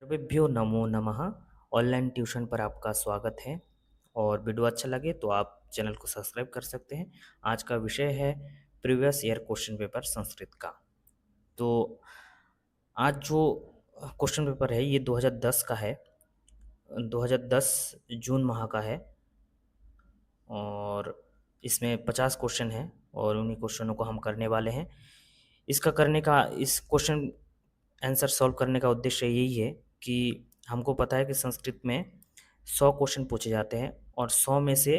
सर्वेभ्यो नमो नमः। Online tuition पर आपका स्वागत है और वीडियो अच्छा लगे तो आप चैनल को सब्सक्राइब कर सकते हैं। आज का विषय है previous year question paper Sanskrit का। तो आज जो क्वेश्चन पेपर है ये 2010 का है। 2010 जून माह का है और इसमें 50 क्वेश्चन हैं और उन्हीं क्वेश्चनों को हम करने वाले हैं। इसका करने का इस क्वेश्चन आंसर सॉल्व करने का उद्देश्य यही है कि हमको पता है कि संस्कृत में 100 क्वेश्चन पूछे जाते हैं और 100 में से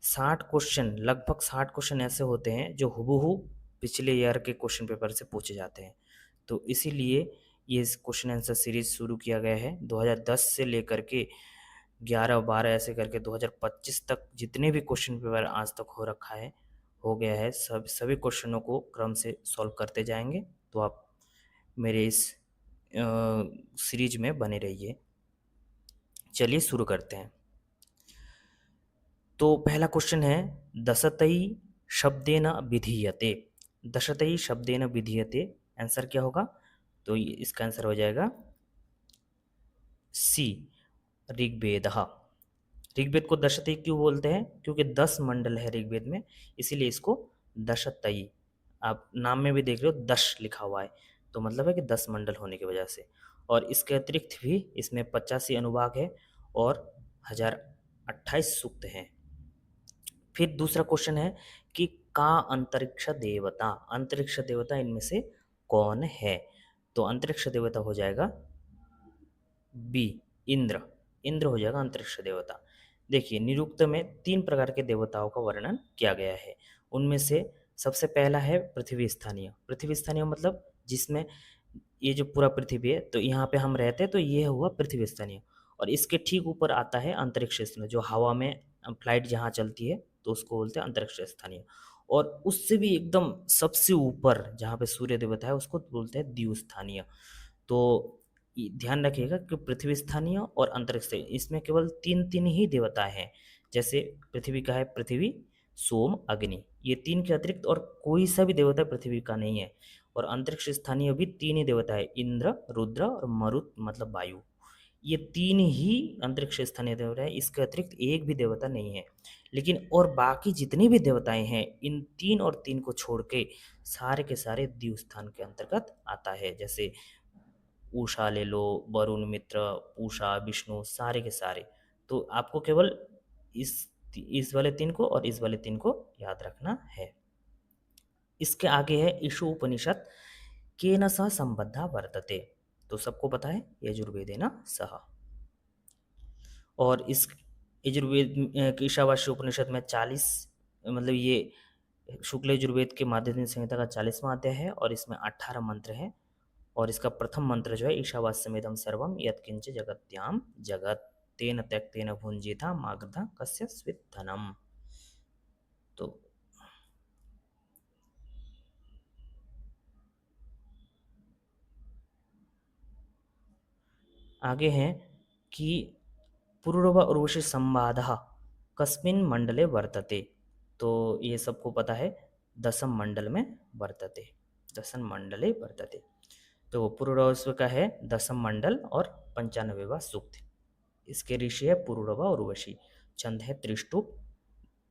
60 क्वेश्चन लगभग 60 क्वेश्चन ऐसे होते हैं जो हुबहू पिछले ईयर के क्वेश्चन पेपर से पूछे जाते हैं। तो इसीलिए ये क्वेश्चन आंसर सीरीज शुरू किया गया है। 2010 से लेकर के 11-12 ऐसे करके 2025 तक जितने भी क्वेश्चन पेपर आज तक हो गया है सभी क्वेश्चनों को क्रम से सॉल्व करते जाएंगे। तो आप मेरे इस सीरीज में बने रहिए। चलिए शुरू करते हैं। तो पहला क्वेश्चन है दशतई शब्देन विधीयते। दशतई शब्देन विधीयते आंसर क्या होगा? तो इसका आंसर हो जाएगा सी, ऋग्वेद। ऋग्वेद को दशतई क्यों बोलते हैं? क्योंकि 10 मंडल है ऋग्वेद में, इसीलिए इसको दशतई। आप नाम में भी देख रहे हो 10 लिखा हुआ है, तो मतलब है कि 10 मंडल होने की वजह से। और इसके अतिरिक्त भी इसमें 85 अनुभाग है और 1028 सूक्त हैं। फिर दूसरा क्वेश्चन है कि का अंतरिक्ष देवता इनमें से कौन है? तो अंतरिक्ष देवता हो जाएगा बी, इंद्र। इंद्र हो जाएगा अंतरिक्ष देवता। देखिए निरुक्त में 3 प्रकार के देवताओं का वर्णन किया गया है। उनमें से सबसे पहला है पृथ्वी स्थानीय। पृथ्वी स्थानीय मतलब जिसमें ये जो पूरा पृथ्वी है तो यहाँ पे हम रहते हैं, तो ये हुआ पृथ्वी स्थानीय। और इसके ठीक ऊपर आता है अंतरिक्ष स्थानीय, जो हवा में फ्लाइट जहाँ चलती है तो उसको बोलते हैं अंतरिक्ष स्थानीय। और उससे भी एकदम सबसे ऊपर जहाँ पे सूर्य देवता है उसको बोलते हैं द्यू स्थानीय। तो ध्यान रखिएगा कि पृथ्वी स्थानीय और अंतरिक्ष स्थानीय इसमें केवल 3 ही देवता हैं। जैसे पृथ्वी का है पृथ्वी, सोम, अग्नि, ये 3 के अतिरिक्त और कोई सा भी देवता पृथ्वी का नहीं है। और अंतरिक्ष स्थानीय भी 3 ही देवता है, इंद्र, रुद्र और मरुत मतलब वायु। ये 3 ही अंतरिक्ष स्थानीय देवता है, इसके अतिरिक्त एक भी देवता नहीं है। लेकिन और बाकी जितने भी देवताएं हैं इन 3 और 3 को छोड़ के सारे के सारे द्यू स्थान के अंतर्गत आता है। जैसे उषा ले लो, वरुण, मित्र, पूषा, विष्णु, सारे के सारे। तो आपको केवल इस इस वाले 3 को और इस वाले 3 को याद रखना है। इसके आगे है ईशु उपनिषद केन सह संबद्धा वर्तते। तो सबको पता है यजुर्वेदेन सह। और इस यजुर्वेद ईशावास्य उपनिषद में 40 मतलब ये शुक्ल यजुर्वेद के माध्यम संहिता का 40वां अध्याय है और इसमें 18 मंत्र हैं। और इसका प्रथम मंत्र जो है ईशावास्यमेदं सर्वम यत्किंच जगत्याम जगत तेन त्यक्तेन भुंजीता मागधा कस्य स्वित् धनम। तो आगे हैं कि पुरूरव उर्वशी संवाद कस्मिन् मंडले वर्तते। तो ये सबको पता है दशम मंडल में वर्तते, दशम मंडले वर्तते। तो पुरूरवस्व का है दशम मंडल और 95वां सूक्त। इसके ऋषि है पुरूरवा उर्वशी, छंद है त्रिष्टुप,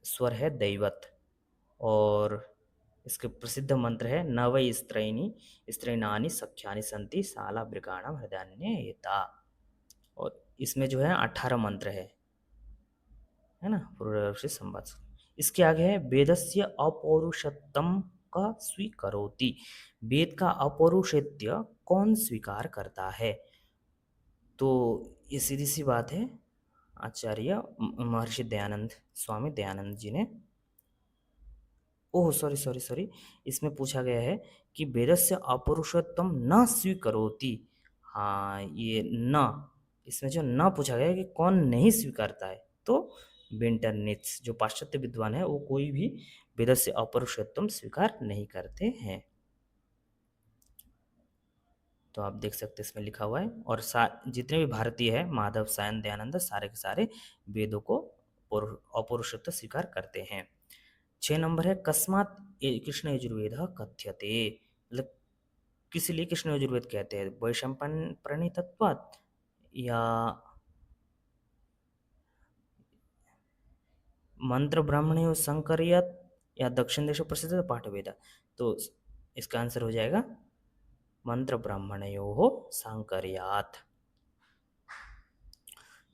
स्वर है दैवत। और इसके प्रसिद्ध मंत्र है न वै स्त्रैणी स्त्रैणानि सख्यानि संति साला ब्रिकाणम हृदयान्य एता। और इसमें जो है 18 मंत्र है ना, पूर्ववर्षी संवाद। इसके आगे है वेदस्य अपौरुषत्वम का स्वीकरोति। वेद का अपौरुषेत्य कौन स्वीकार करता है? तो ये सीधी सी बात है, आचार्य महर्षि दयानंद, स्वामी दयानंद जी ने। ओह सॉरी सॉरी सॉरी, इसमें पूछा गया है कि वेदस्य अपौरुषत्वम न स्वीकरोति। हाँ ये न, इसमें जो न पूछा गया है कि कौन नहीं स्वीकारता है, तो विंटरनित्स जो पाश्चात्य विद्वान है वो कोई भी वेदस्य अपौरुषत्वम स्वीकार नहीं करते हैं। तो आप देख सकते हैं इसमें लिखा हुआ है। और जितने भी भारतीय है माधव, सायन, दयानंद, सारे के सारे वेदों को अपौरुषत्व स्वीकार करते हैं। 6 नंबर है कस्मात् कृष्ण यजुर्वेद कथ्यते। मतलब किस लिए कृष्ण यजुर्वेद कहते हैं? वैशंपायन प्रणीतत्वात् या मंत्र ब्राह्मण संकरियत या दक्षिण देश प्रसिद्ध पाठवेद? तो इसका आंसर हो जाएगा मंत्र ब्राह्मणयो सांकर्यात।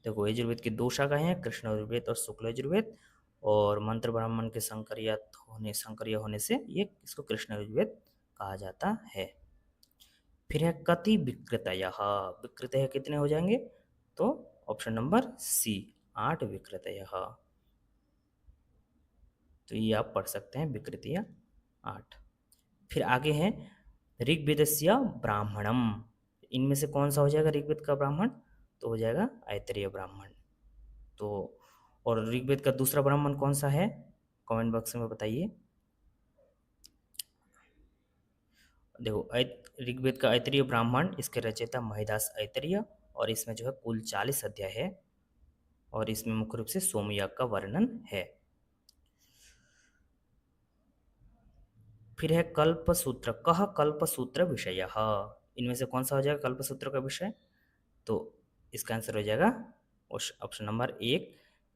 देखो यजुर्वेद की दो शाखाएं हैं, कृष्ण यजुर्वेद और शुक्ल यजुर्वेद, और मंत्र ब्राह्मण के संकर्य होने से ये इसको कृष्ण यजुर्वेद कहा जाता है। फिर है कति विकृतय। विकृतय कितने हो जाएंगे? तो ऑप्शन नंबर सी, 8 विकृतय। तो ये आप पढ़ सकते हैं, विकृतियां 8। फिर आगे है ऋग्वेदस्य ब्राह्मणम। इनमें से कौन सा हो जाएगा ऋग्वेद का ब्राह्मण? तो हो जाएगा ऐतरेय ब्राह्मण। तो और ऋग्वेद का दूसरा ब्राह्मण कौन सा है? कमेंट बॉक्स में बताइए। देखो ऋग्वेद का ऐतरेय ब्राह्मण, इसके रचयिता महिदास ऐतरेय, और इसमें जो है कुल 40 अध्याय है, और इसमें मुख्य रूप से सोमयाग का वर्णन है। फिर है कल्पसूत्र। कह कल्पसूत्र विषय। इनमें से कौन सा हो जाएगा कल्पसूत्र का विषय? तो इसका आंसर हो जाएगा ऑप्शन नंबर 1,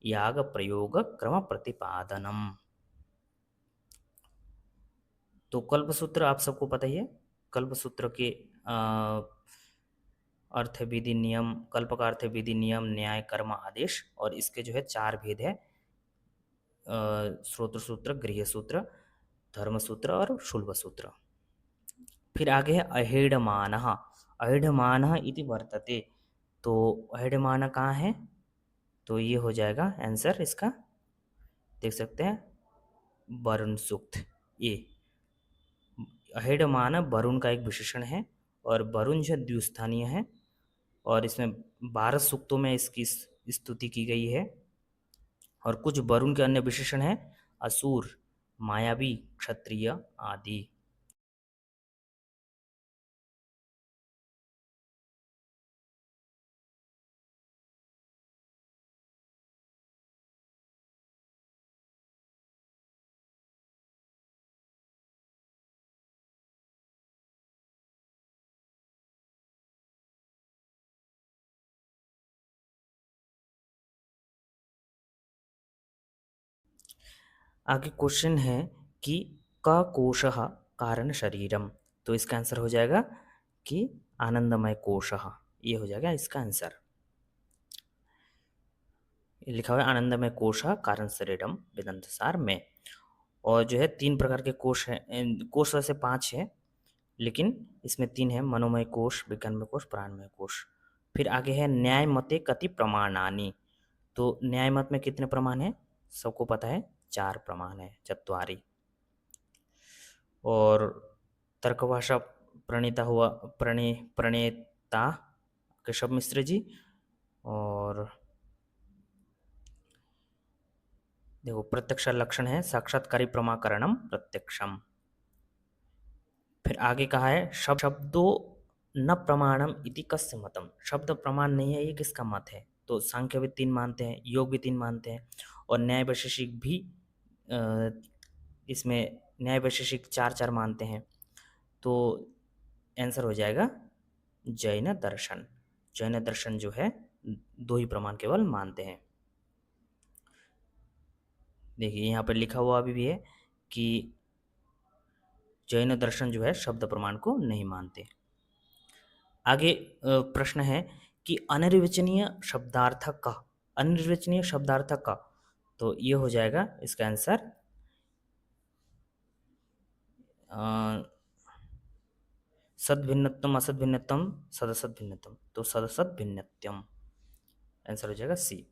याग प्रयोग क्रम प्रतिपादनम। तो कल्पसूत्र आप सबको पता ही है। कल्पसूत्र के अर्थ विधि नियम, कल्प का अर्थ विधि नियम न्याय कर्म आदेश, और इसके जो है 4 भेद है, श्रोत्र सूत्र, गृह सूत्र, धर्म सूत्र और शुल्ब सूत्र। फिर आगे है अहेडमान। अहेडमान इति वर्तते। तो अहेडमान कहाँ है? तो ये हो जाएगा आंसर इसका, देख सकते हैं, वरुण सूक्त। ये अहेडमान वरुण का एक विशेषण है, और वरुण जो द्विस्थानीय है, और इसमें 12 सूक्तों में इसकी स्तुति की गई है। और कुछ वरुण के अन्य विशेषण हैं असुर, मायावी, क्षत्रिय आदि। आगे क्वेश्चन है कि क कोशः कारण शरीरम। तो इसका आंसर हो जाएगा कि आनंदमय कोशः, ये हो जाएगा इसका आंसर। लिखा हुआ है आनंदमय कोशः कारण शरीरम वेदांतसार में। और जो है 3 प्रकार के कोश हैं, कोश वैसे 5 है, लेकिन इसमें 3 है, मनोमय कोश, विज्ञानमय कोश, प्राणमय कोश। फिर आगे है न्याय मते कति प्रमाणानि। तो न्याय मत में कितने प्रमाण है? सबको पता है 4 प्रमाण है, चत्वारी। और तर्कभाषा प्रणीता हुआ प्रणेता केशव मिश्र जी। और देखो प्रत्यक्ष लक्षण है साक्षात्कारी प्रमाकरणम प्रत्यक्षम। फिर आगे कहा है शब्दों न प्रमाणम इति कस्य मतम। शब्द प्रमाण नहीं है, ये किसका मत है? तो सांख्य भी 3 मानते हैं, योग भी 3 मानते हैं, और न्याय वैशेषिक भी इसमें न्याय वैशेषिक 4 मानते हैं। तो आंसर हो जाएगा जैन दर्शन। जैन दर्शन जो है 2 ही प्रमाण केवल मानते हैं। देखिए यहाँ पर लिखा हुआ अभी भी है कि जैन दर्शन जो है शब्द प्रमाण को नहीं मानते। आगे प्रश्न है कि अनिर्वचनीय शब्दार्थक का, अनिर्वचनीय शब्दार्थक का, तो ये हो जाएगा इसका आंसर सद्भिन्नत्वम असद्भिन्नत्वम सदसद भिन्नत्वम। तो सदसद भिन्नत्यम आंसर हो जाएगा सी।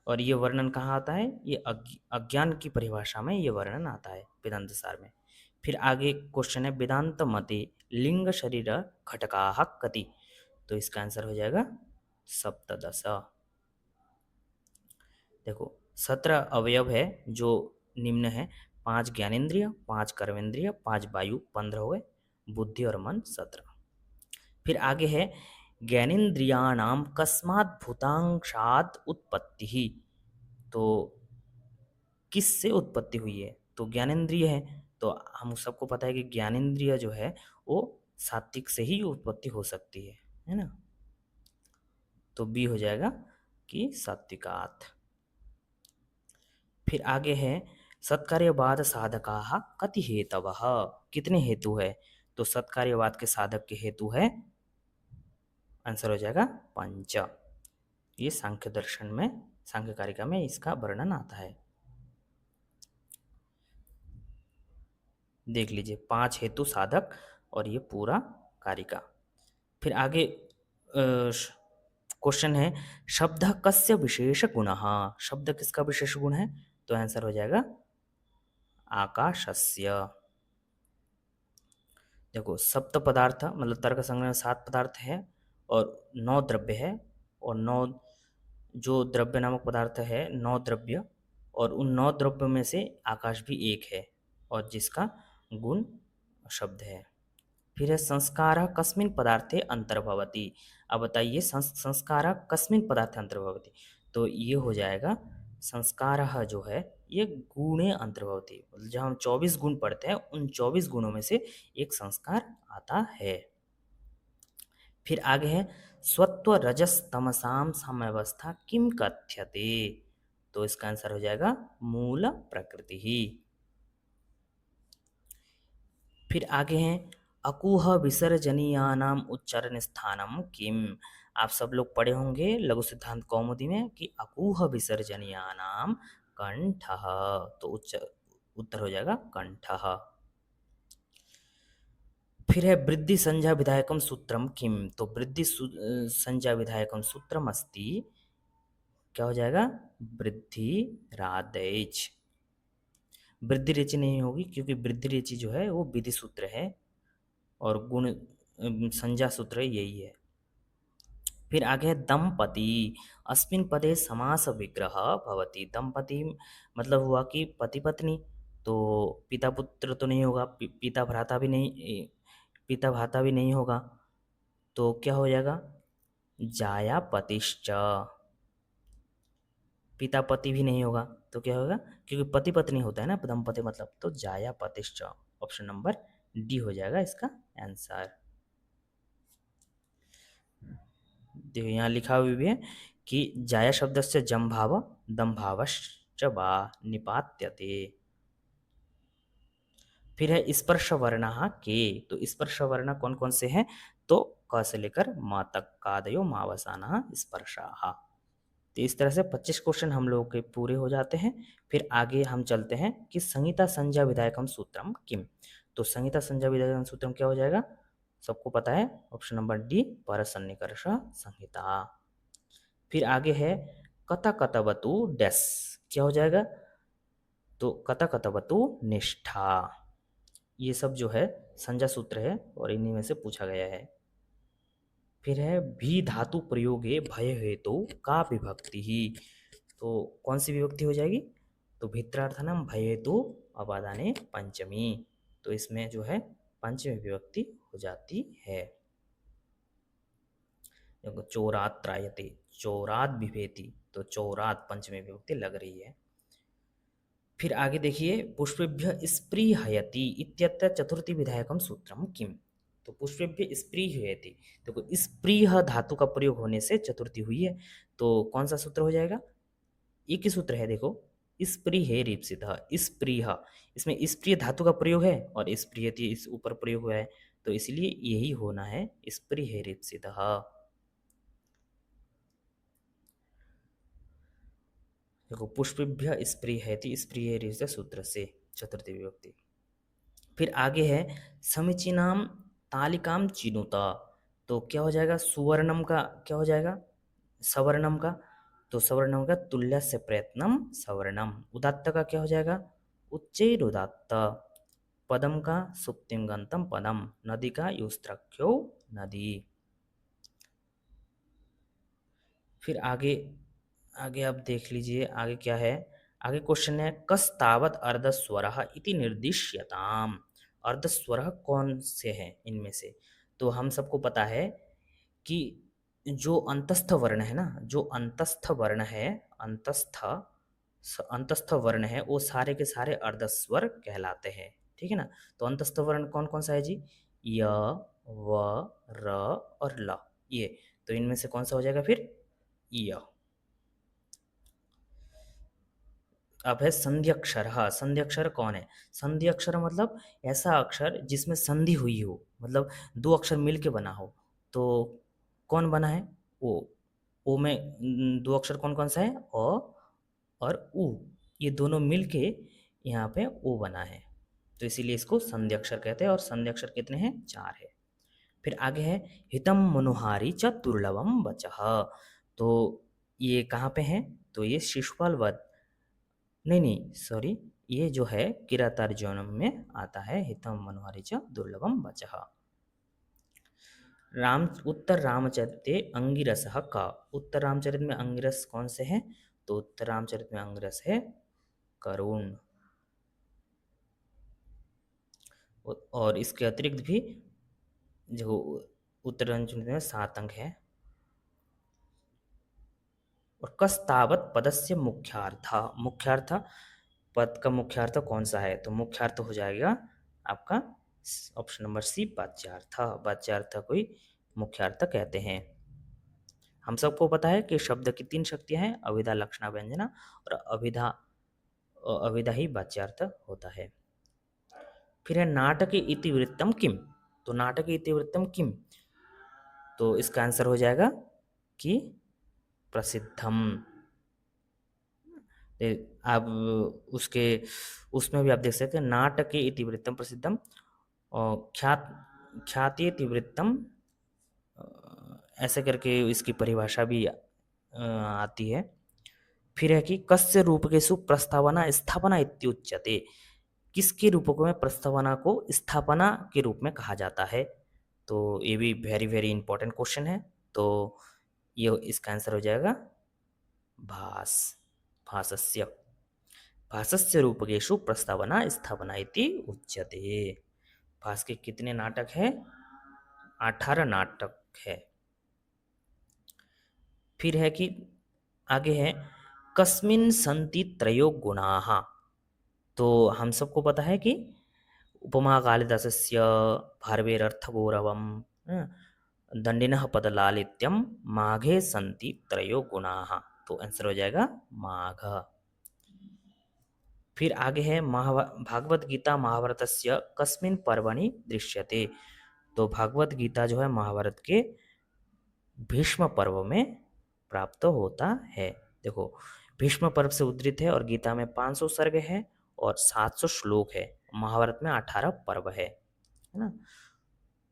और ये वर्णन कहाँ आता है? ये अज्ञान की परिभाषा में ये वर्णन आता है वेदांत सार में। फिर आगे क्वेश्चन है वेदांत मते लिंग शरीर घटकाः कति। तो इसका आंसर हो जाएगा सप्तदश। देखो 17 अवयव है जो निम्न है, 5 ज्ञानेन्द्रिय, 5 कर्मेंद्रिय, 5 वायु, 15 हो गए, बुद्धि और मन 17। फिर आगे है ज्ञानेन्द्रियाणाम कस्मात् भूतांशात् उत्पत्ति ही। तो किससे उत्पत्ति हुई है? तो ज्ञानेन्द्रिय है। तो हम सबको पता है कि ज्ञानेन्द्रिय जो है वो सात्विक से ही उत्पत्ति हो सकती है ना। तो बी हो जाएगा कि सात्विकात्। फिर आगे है सत्कार्यवाद साधकाः कति हेतवः, कितने हेतु है। तो सत्कार्यवाद के साधक के हेतु है, आंसर हो जाएगा पंच। ये सांख्य दर्शन में, सांख्य कारिका में इसका वर्णन आता है। देख लीजिए 5 हेतु साधक और ये पूरा कारिका। फिर आगे क्वेश्चन है शब्द कस्य विशेष गुण, शब्द किसका विशेष गुण है। तो आंसर हो जाएगा आकाशस्य। देखो सप्त पदार्थ मतलब तर्क संग्रह में 7 पदार्थ है और 9 द्रव्य है, और 9 जो द्रव्य नामक पदार्थ है 9 द्रव्य, और उन 9 द्रव्य में से आकाश भी एक है और जिसका गुण शब्द है। फिर है संस्कार कस्मिन् पदार्थे अंतर्भवति। अब बताइए संस्कार कस्मिन् पदार्थे अंतर्भवति। तो ये हो जाएगा संस्कार जो है ये गुणे अंतर्भवति, जब हम 24 गुण पढ़ते हैं उन 24 गुणों में से एक संस्कार आता है। फिर आगे है स्वत्व रजस तमसाम समवस्था किम कथ्यते। तो इसका आंसर हो जाएगा मूल प्रकृति ही। फिर आगे हैं अकुह विसर्जनीयानाम उच्चारण स्थानम किम। आप सब लोग पढ़े होंगे लघु सिद्धांत कौमुदी में कि अकुह विसर्जनीयानाम कंठः। तो उत्तर हो जाएगा कंठः। फिर है वृद्धि संज्ञा विधायकम सूत्रम किम। तो वृद्धि संज्ञा विधायकम सूत्रम अस्ति, क्या हो जाएगा वृद्धि रादैच। वृद्धि रेचि नहीं होगी क्योंकि वृद्धि रेचि जो है वो विधि सूत्र है और गुण संज्ञा सूत्र यही है। फिर आगे है दंपति, अस्मिन पदे समास विग्रह भवति। दंपति मतलब हुआ कि पति पत्नी, तो पिता पुत्र तो नहीं होगा, पिता भ्राता भी नहीं, पिता भ्राता भी नहीं होगा, तो क्या हो जाएगा जाया पतिश्च। पिता पति भी नहीं होगा तो क्या होगा, क्योंकि पति पत्नी होता है ना दंपति मतलब, तो जाया पतिश्च। ऑप्शन नंबर डी हो जाएगा इसका आंसर। देखो यहाँ लिखा हुआ भी है कि जाया शब्द से जम भाव दम भावश्च वा निपात्यते। फिर है स्पर्श वर्ण के। तो स्पर्श वर्ण कौन कौन से हैं, तो क से लेकर मा तक कादयो मावसाना स्पर्शाः। तो इस तरह से 25 क्वेश्चन हम लोगों के पूरे हो जाते हैं। फिर आगे हम चलते हैं कि संहिता संज्ञा विधायकम सूत्रम किम। तो संहिता संज्ञा विधायकम सूत्रम क्या हो जाएगा, सबको पता है, ऑप्शन नंबर डी परसन्निकर्ष संहिता। फिर आगे है कथकथवतु डैश, क्या हो जाएगा, तो कथकथवतु निष्ठा। ये सब जो है संज्ञा सूत्र है और इन्हीं में से पूछा गया है। फिर है भी धातु प्रयोगे भय हेतु का विभक्ति ही। तो कौन सी विभक्ति हो जाएगी, तो भित्रार्थनम भय हेतु अपादाने पंचमी। तो इसमें जो है पंचमी विभक्ति हो जाती है। देखो चोरात त्रायते, चोरात बिभेति, तो चोरात पंचमी विभक्ति लग रही है। फिर आगे देखिए पुष्पेभ्य स्पृहयति इत्यत्र चतुर्थी विधायकम सूत्रम किम। तो पुष्पेभ्य स्पृहयति, देखो स्पृह धातु का प्रयोग होने से चतुर्थी हुई है, तो कौन सा सूत्र हो जाएगा, एक ही सूत्र है देखो, स्पृहे रीप्सितः स्पृह, इसमें स्प्रिय धातु का प्रयोग है और स्पृहयति इस ऊपर प्रयोग हुआ है, तो इसलिए यही होना है स्पृहे रीप्सितः। देखो पुष्पेभ्य स्पृहयति स्पृहे रीप्सितः सूत्र से चतुर्थी विभक्ति। फिर आगे है समीचीनाम तालिकाम चिनुता। तो क्या हो जाएगा, सुवर्णम का क्या हो जाएगा, सवर्णम का, तो सवर्णम का तुल्य से प्रयत्नम सवर्णम। उदात्त का क्या हो जाएगा, उच्चैर उदात्त। पदम का सुप्तिम गंतम पदम। नदी का युस्त्रख्यो नदी। फिर आगे आगे आप देख लीजिए आगे क्या है। आगे क्वेश्चन है कस तावत अर्धस्वरः इति निर्दिश्यताम। अर्धस्वरः कौन से हैं इनमें से, तो हम सबको पता है कि जो अंतस्थ वर्ण है ना, जो अंतस्थ वर्ण है, अंतस्थ वर्ण है वो सारे के सारे अर्धस्वर कहलाते हैं, ठीक है ना। तो अंतस्थ वर्ण कौन कौन सा है जी, य व, र और ल, ये। तो इनमें से कौन सा हो जाएगा फिर? य। अब है संधि अक्षर। हाँ, संधि अक्षर कौन है? संधि अक्षर मतलब ऐसा अक्षर जिसमें संधि हुई हो, मतलब दो अक्षर मिलके बना हो। तो कौन बना है? ओ में दो अक्षर कौन कौन सा है? अ और उ, ये दोनों मिलके यहाँ पे ओ बना है। तो इसीलिए इसको संधि अक्षर कहते हैं। और संधि अक्षर कितने हैं? 4 है। फिर आगे है हितम मनोहारी च दुर्लभम वचः। तो ये कहाँ पे है? तो ये शिशुपाल वध, नहीं नहीं सॉरी, ये जो है किरातार्जुनम में आता है, हितम मनोहारी च दुर्लभम वचः। राम उत्तर रामचरिते अंगिरस का, उत्तर रामचरित में अंगिरस कौन से हैं? तो उत्तर रामचरित में अंगिरस है करुण। और इसके अतिरिक्त भी जो उत्तर रामचरित में 7 अंक है। और कस्तावत पदस्य मुख्यार्थ, मुख्यार्थ पद का मुख्यार्थ कौन सा है? तो मुख्यार्थ हो जाएगा आपका ऑप्शन नंबर सी, वाच्यार्थ। वाच्यार्थ को ही मुख्यार्थ कहते हैं। हम सबको पता है कि शब्द की 3 शक्तियां हैं, अभिधा, लक्षणा, व्यंजना। और अभिधा ही वाच्यार्थ होता है। फिर है नाटके इतिवृत्तम किम। तो नाटके इतिवृत्तम किम, तो इसका आंसर हो जाएगा कि प्रसिद्धम। आप उसके उसमें भी आप देख सकते हैं, नाटके इतिवृत्तम प्रसिद्धम और ख्याति इतिवृत्तम, ऐसे करके इसकी परिभाषा भी आती है। फिर है कि कस्य रूपकेषु प्रस्तावना स्थापना इत्युच्यते। किसके रूपकों में प्रस्तावना को स्थापना के रूप में कहा जाता है? तो ये भी वेरी वेरी इंपॉर्टेंट क्वेश्चन है। तो ये इसका आंसर हो जाएगा भास, भासस्य। भासस्य रूपकेषु प्रस्तावना स्थापना इति उच्यते। भास के कितने नाटक है? 18 नाटक है। फिर है कि आगे है कस्मिन् सन्ति त्रयो गुणाः। तो हम सबको पता है कि उपमा कालिदासस्य भारवेरर्थगौरवं, दण्डिनः पदलालित्यं माघे सन्ति त्रयो गुणाः। तो आंसर हो जाएगा माघ। फिर आगे है भागवत गीता महाभारतस्य कस्मिन् पर्वणि दृश्यते। तो भागवत गीता जो है महाभारत के भीष्म पर्व में प्राप्त होता है। देखो, भीष्म पर्व से उद्धृत है और गीता में 500 सर्ग है और 700 श्लोक है। महाभारत में 18 पर्व है ना।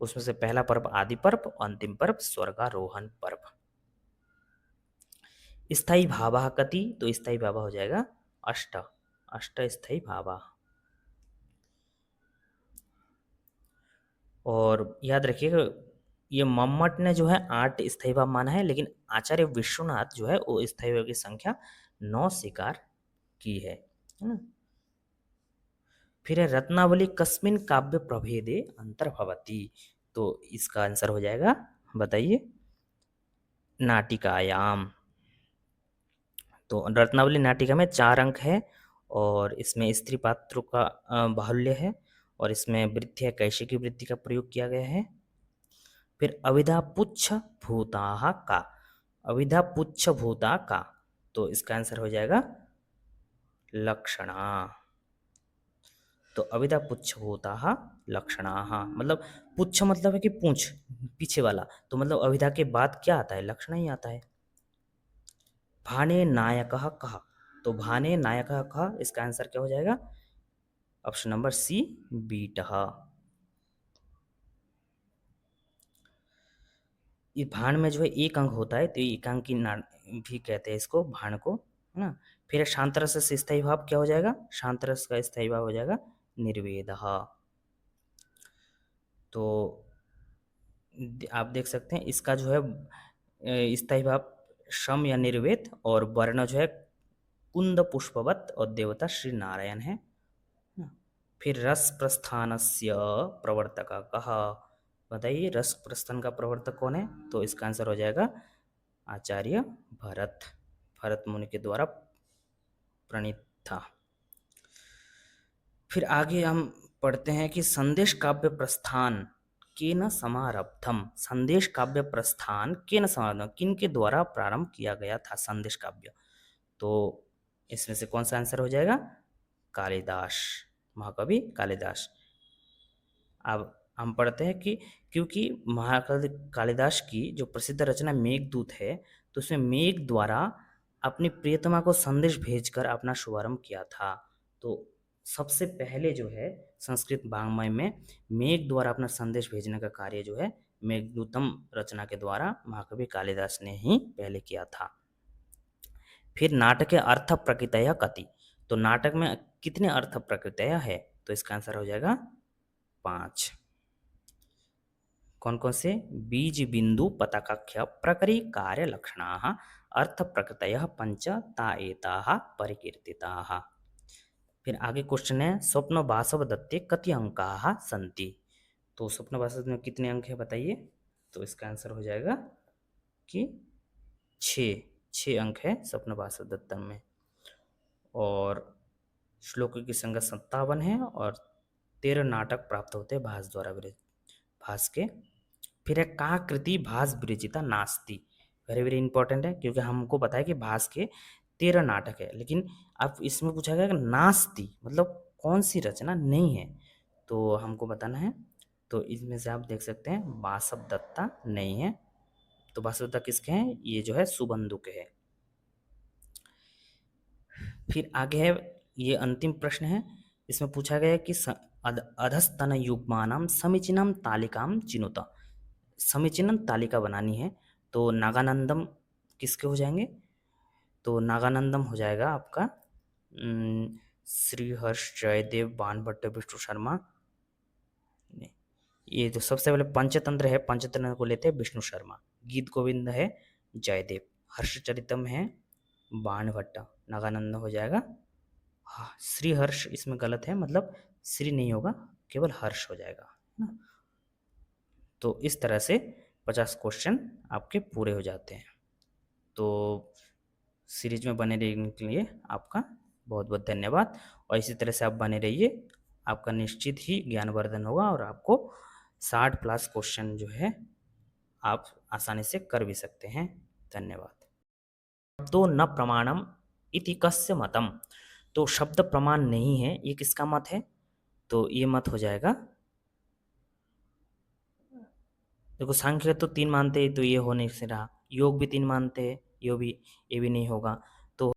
उसमें से पहला पर्व आदि पर्व, अंतिम पर्व स्वर्गारोहण पर्व। स्थाई भावा कति, तो स्थाई भावा हो जाएगा अष्ट, अष्ट स्थाई भावा। और याद रखिएगा, ये मम्मट ने जो है 8 स्थाई भाव माना है, लेकिन आचार्य विश्वनाथ जो है वो स्थाई भाव की संख्या 9 स्वीकार की है ना। फिर है रत्नावली कस्मिन काव्य प्रभेदे अंतर्भवती। तो इसका आंसर हो जाएगा, बताइए, नाटिकायाम। तो रत्नावली नाटिका में 4 अंक है और इसमें स्त्री पात्रों का बाहुल्य है और इसमें वृत्ति है, कैशिकी वृत्ति का प्रयोग किया गया है। फिर अविधा पुच्छ भूता का, अविधा पुच्छ भूता का, तो इसका आंसर हो जाएगा लक्षणा। तो अविधा पुच्छ भूता लक्षणा, मतलब पुच्छ मतलब है कि पूंछ, पीछे वाला। तो मतलब अविधा के बाद क्या आता है? लक्षण ही आता है। भाने नायक कहा, तो भाने नायक कहा, इसका आंसर क्या हो जाएगा? ऑप्शन नंबर सी, बीटः। ये भाण में जो है 1 अंक होता है, तो ये एकांकी भी कहते हैं इसको, भाण को, है ना। फिर शांतरस से स्थायी भाव क्या हो जाएगा? शांतरस का स्थायी भाव हो जाएगा निर्वेदः। तो आप देख सकते हैं इसका जो है स्थायी भाव शम या निर्वेद, और वर्ण जो है कुंद पुष्पवत, और देवता श्री नारायण है ना। फिर रस प्रस्थानस्य प्रवर्तक कहा, बताइए रस प्रस्थान का प्रवर्तक कौन है? तो इसका आंसर हो जाएगा आचार्य भरत, भरत मुनि के द्वारा प्रणीत था। फिर आगे हम पढ़ते हैं कि संदेश काव्य प्रस्थान केन समारब्धम, संदेश काव्य प्रस्थान केन समारब्धम, किन के द्वारा प्रारंभ किया गया था संदेश काव्य। तो इसमें से कौन सा आंसर हो जाएगा? कालिदास, महाकवि कालिदास। अब हम पढ़ते हैं कि क्योंकि महाकवि कालिदास की जो प्रसिद्ध रचना मेघदूत है, तो उसमें मेघ द्वारा अपनी प्रियतमा को संदेश भेजकर अपना शुभारंभ किया था। तो सबसे पहले जो है संस्कृत वाङ्मय में मेघ द्वारा अपना संदेश भेजने का कार्य जो है मेघदूतम रचना के द्वारा महाकवि कालिदास ने ही पहले किया था। फिर नाटक के अर्थ प्रकृतय कति, तो नाटक में कितने अर्थ प्रकृतय है? तो इसका आंसर हो जाएगा 5। कौन कौन से? बीज बिंदु पताकाख्य प्रकरी कार्य लक्षणाः अर्थ प्रकृतयः पंच ता एताः परिकीर्तिताः। फिर आगे क्वेश्चन है स्वप्न वासव दत्ते कति अंकाः सन्ति, तो स्वप्न वासव में कितने अंक है बताइए? तो इसका आंसर हो जाएगा कि 6 अंक है स्वप्न वासव दत्त में। और श्लोक की संख्या 57 है और 13 नाटक प्राप्त होते हैं भास द्वारा भास के। फिर है का कृति भास विरचिता नास्ति, वेरी वेरी इंपॉर्टेंट है क्योंकि हमको पता है कि भास के 13 नाटक है, लेकिन अब इसमें पूछा गया कि नास्ति मतलब कौन सी रचना नहीं है, तो हमको बताना है। तो इसमें से आप देख सकते हैं वासव दत्ता नहीं है, तो वासव दत्ता किसके हैं? ये जो है सुबंधु के है। फिर आगे है ये अंतिम प्रश्न है, इसमें पूछा गया है कि अधस्तन युग्मानाम समीचीनम तालिकाम चिनुत, समीचीनम तालिका बनानी है, तो नागानंदम किसके हो जाएंगे? तो नागानंदम हो जाएगा आपका श्रीहर्ष, जयदेव, बाणभट्ट, विष्णु शर्मा। ये तो सबसे पहले पंचतंत्र है, पंचतंत्र को लेते हैं विष्णु शर्मा, गीत गोविंद है जयदेव, हर्षचरितम है बाणभट्ट, नागानंद हो जाएगा। हाँ, श्री हर्ष इसमें गलत है, मतलब श्री नहीं होगा, केवल हर्ष हो जाएगा, है ना। तो इस तरह से 50 क्वेश्चन आपके पूरे हो जाते हैं। तो सीरीज में बने रहने के लिए आपका बहुत बहुत धन्यवाद, और इसी तरह से आप बने रहिए, आपका निश्चित ही ज्ञानवर्धन होगा और आपको 60+ क्वेश्चन जो है आप आसानी से कर भी सकते हैं। धन्यवाद। तो न प्रमाणम इति कस्य मतम, तो शब्द प्रमाण नहीं है, ये किसका मत है? तो ये मत हो जाएगा, देखो सांख्य तो 3 मानते हैं, तो ये हो नहीं से रहा, योग भी 3 मानते हैं, ये भी नहीं होगा,